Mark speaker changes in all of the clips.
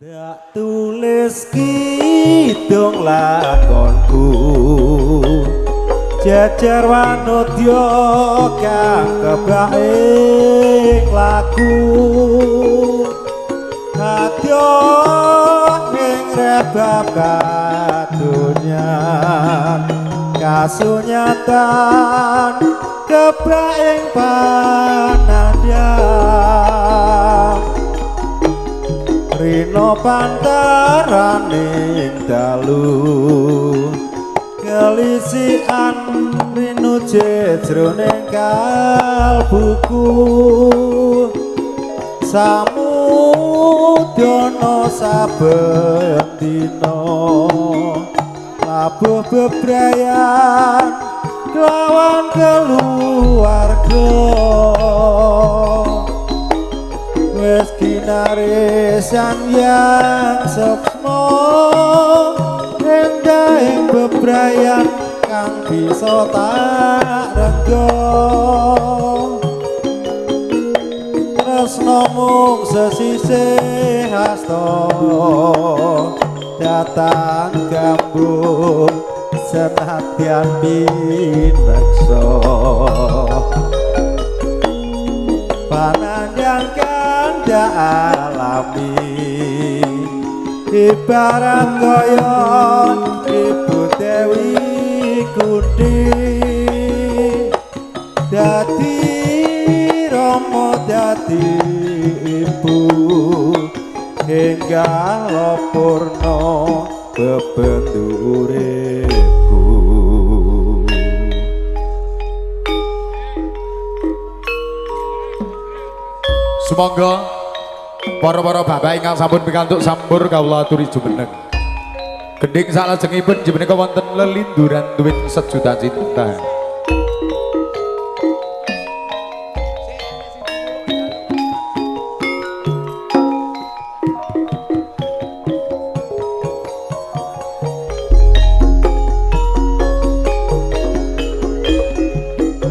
Speaker 1: Dak tulis kidung lakonku jejer wanudya kang kebaing laku kadya ing rebab kadonyan kasunyatan kebaing panandyan Rino pantaraning dalu kelisian rinu jejroning kalbuku samudana saben dina labuh bebrayan lawan keluarga wis kinaris yang seksmo endahing bebrayan kang bisa tak renggo tresno mung sesisih hasta datang gambung senadyan pineksa panandang kanda alami ibarat kaya ibu Dewi Kunti dadi Rama dadi ibu hingga lopurna bebendu uripku.
Speaker 2: Semoga para bapak ingkang sampun pikantuk sampur kawula aturi jumeneng. Gending salajengipun jumenika wonten lelinduran duwin sejuta cinta.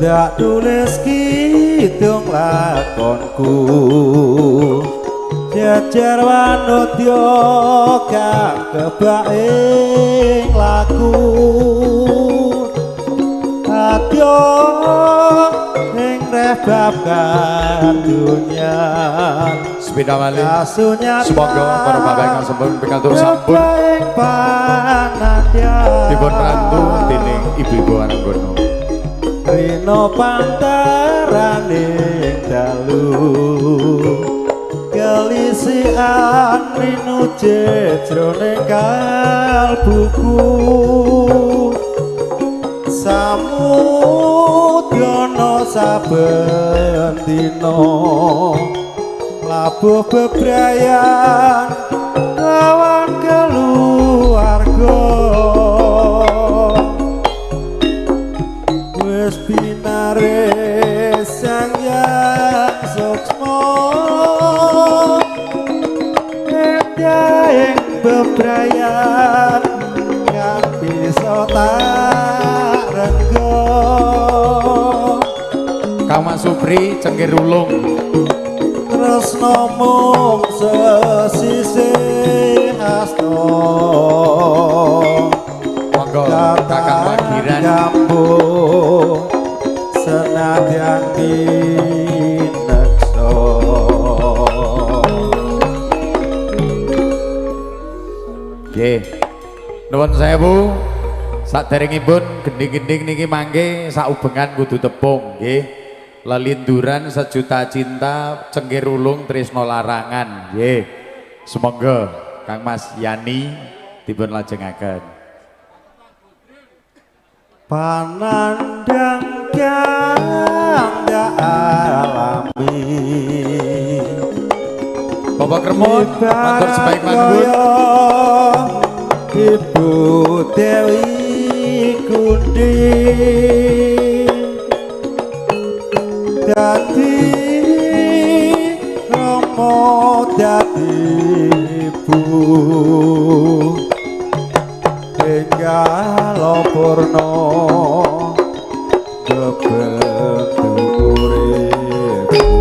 Speaker 1: Dak tulis kidung lakonku jejer wanudya kang kebaing laku kadya ing rebab kadonyan
Speaker 2: Sepeda malih
Speaker 1: kasunyatan
Speaker 2: semoga para bapak ingkang sampun pikantuk sampur dipun rantu dening ibu-ibu Ananggono.
Speaker 1: Rino pantaraning dalu kelisian rinu jejroning kalbuku samudana saben dina labuh bebrayan lawan keluarga wis pinaris sang yang suksmo endahing bebrayan kang bisa tak renggo
Speaker 2: Kang Mas Supri Cengkir Ulung
Speaker 1: tresno mung sesisih hasta
Speaker 2: monggo Kakang Wagiran
Speaker 1: gambung senadyan pineksa
Speaker 2: nggih nuwun sewu saderengipun gending-gending niki mangke saubengan kudu tepung nggih lelinduran sejuta cinta Cengkir Ulung tresno larangan nggih semoga Kang Mas Yani dipun lajengaken
Speaker 1: panandang kang alami
Speaker 2: Bapak Kremon matur sebaik mangkun
Speaker 1: Ibu Dewi Kunti dadi Rama dadi ibu hingga lopurna bebendu uripku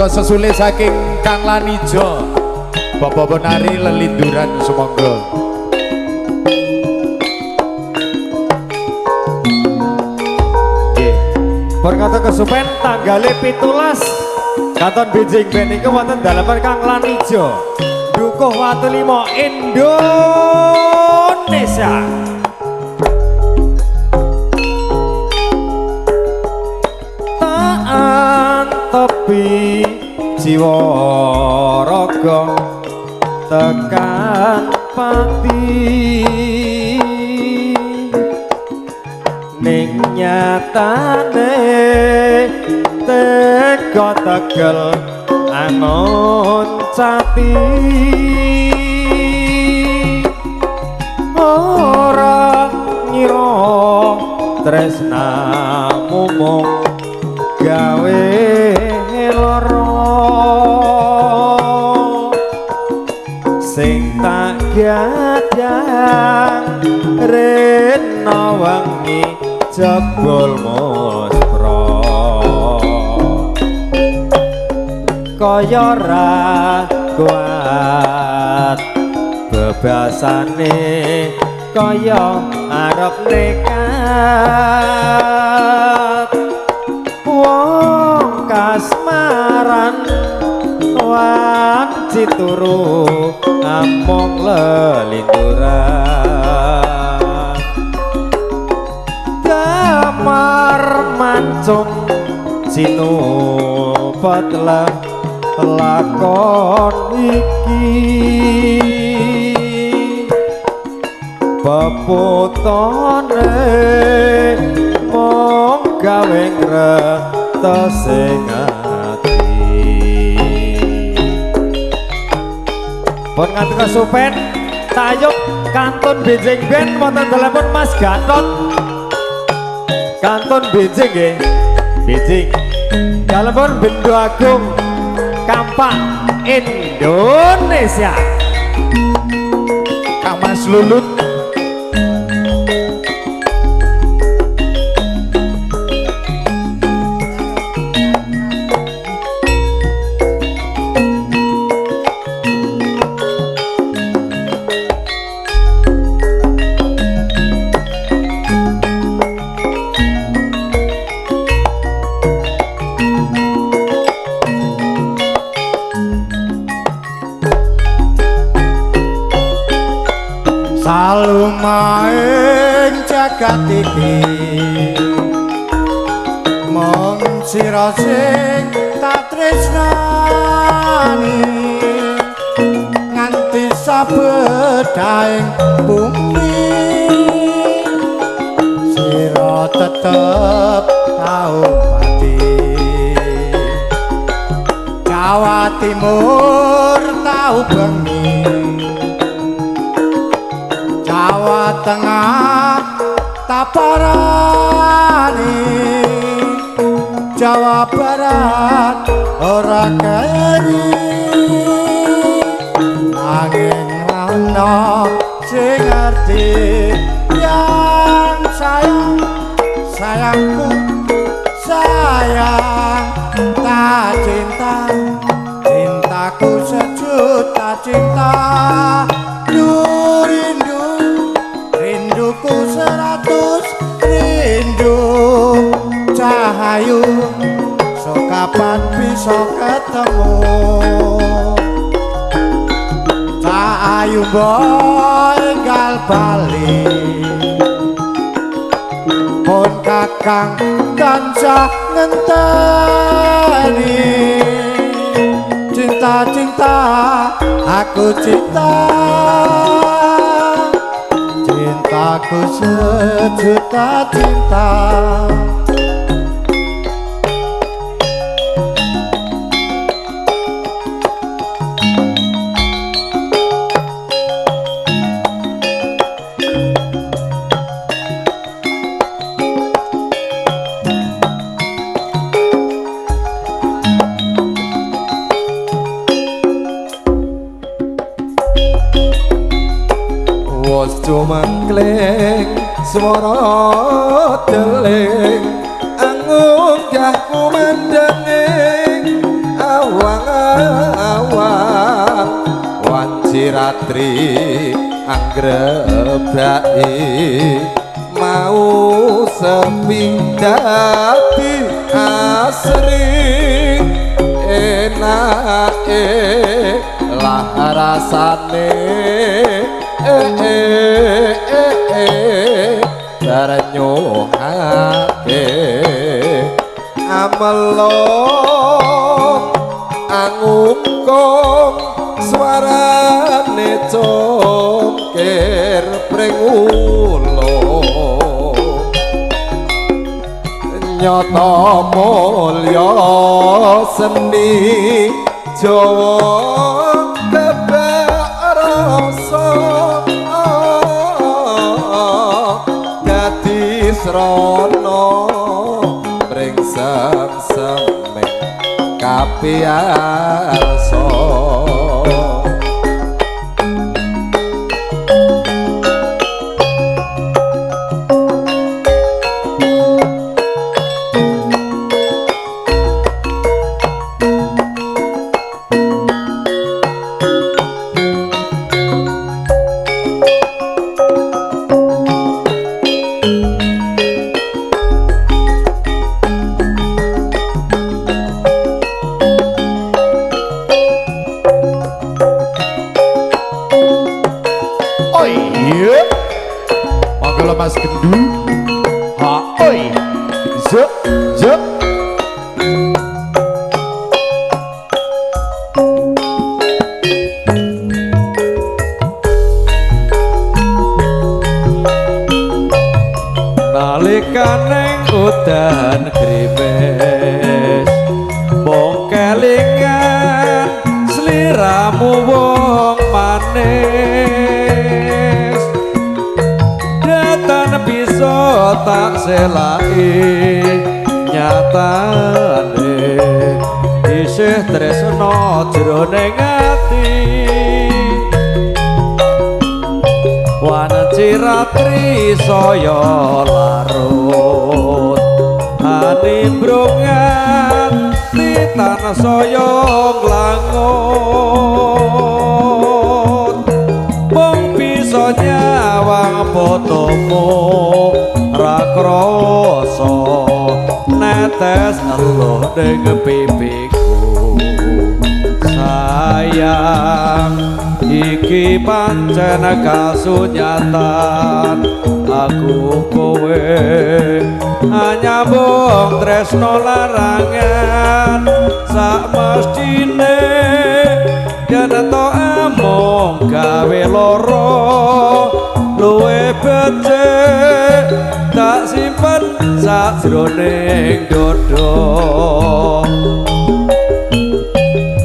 Speaker 2: Muga sesule saking Kang Lanijo Bapak penari lelinduran sumangga.
Speaker 1: Berkata kesupen tanggale 17 Katon Bijing Band iku wonten dalaman Kang Lanijo Dukuh Watu Limo Indonesia. Taan tepi jiwa raga tekan pati ning nyatane tega tegel angon cati ora ngira tresnamu mung gawe lara sing tak gadang rena wengi jebol muspra kaya ra kuat bebasane kaya arep nekat wong kasmaran wanci turu among lelinduran damar mancung sinupet lakon iki peputone mong gawe ngretose ngati pun nganti kesupen tayuk Kantun Bijing Band wonten telepon Mas Gatot Kantun Bijing nggih Bijing telepon Bendo Agung Kampak Indonesia
Speaker 2: Kang Mas Lulut
Speaker 3: salumaing jagat iki mung sira sing tak tresnani nganti sabedaing bumi sira tetep tau pati Jawa Timur tau bengi Jawa Tengah taparani Jawa Barat ora keri angin ana sing ngerti yang sayang sayangku sayang tak cinta cintaku sejuta cinta rindu rinduku 100 rindu cahayu so kapan bisa ketemu cahayu boy gal bali pun kakang tansah ngenteni cinta cinta aku cinta cintaku sejuta cinta
Speaker 1: was cumangkleng swara deling angung jahku mandanging awan
Speaker 2: siratri anggrebaki mau sepi dadi asri enake lah rasane barenyohake amelong angungkong swarane congker prengulo nyata mulya seni Jawa kebak rasa dadi srana brengsang semeng kapiarsa Mas Gendu ha oi zuk zuk
Speaker 1: nalikane udan gripes mung kelingan sliramu wong manis datan bisa tak selai nyatane isih tresno jroning ati wanciratri saya larut animbrungan titan saya nglangut mung bisa nyawang fotomu ra krasa netes eluh ning pipiku sayang iki pancen kasunyatan aku kowe nyambung tresno larangan sak mestine yen to amung gawe loro luwe becik tak simpen sak jroning dodo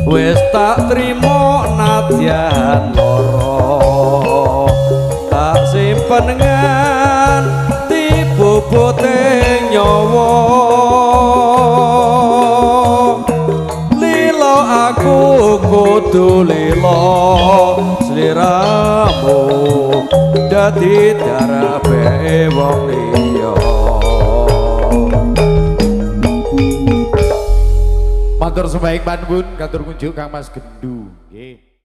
Speaker 1: wis tak trimo nadyan loro tak simpen nganti boboting nyawa lilo aku kudu lilo sliramu dadi darape wong liya
Speaker 2: matur sembaing panbun katur kunjuk Kang Mas Gendu nggih